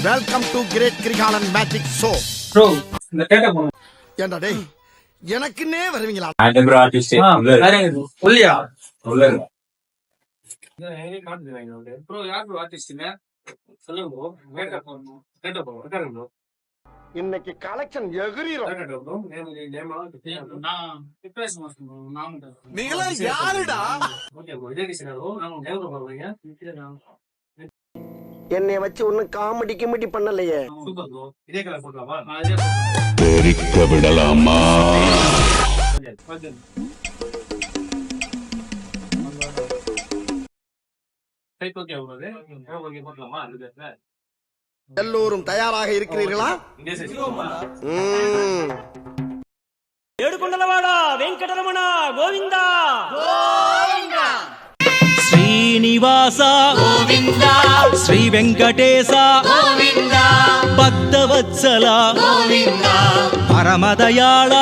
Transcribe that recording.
Welcome to great Kirikalan magic show. Bro இந்த டேட்டா போங்க. ஏண்டா டேய், எனக்குன்னே வருவீங்களா? ஆண்டவர் ஆர்டிஸ்ட் உள்ளியா உள்ளங்க. ப்ரோ யார் ப்ரோ ஆர்டிஸ்ட்ங்க சொல்லுங்க ப்ரோ. டேட்டா போங்க உட்காருங்க ப்ரோ. இன்னைக்கு கலெக்ஷன் எகிரிரும். டேட்டா ப்ரோ நான் பிரிப்பரேஷன் மாஸ்டர் ப்ரோ. நான் நீங்களா யாருடா? ஓகே ப்ரோ இதே டிசைனர் ப்ரோ. நான் நேர்ல போறீங்க. என்னைய வச்சு ஒன்னும் காமெடி கிமெடி பண்ணலையே. Super bro. இதே கலர் போடலாமா? நான் இதே தெரிக்க விடலாமா? Okay. Type okay bro. Okay போடலாமா? இது எல்லோரும் தயாராக இருக்கிறீர்களா? இதே சைஸ். ఏడుకొండలవాడ వెంకటరమణ గోవింద గోవింద శ్రీనివాస గోవింద శ్రీ వెంకటేశ గోవింద భక్తవత్సల గోవింద పరమదయాళ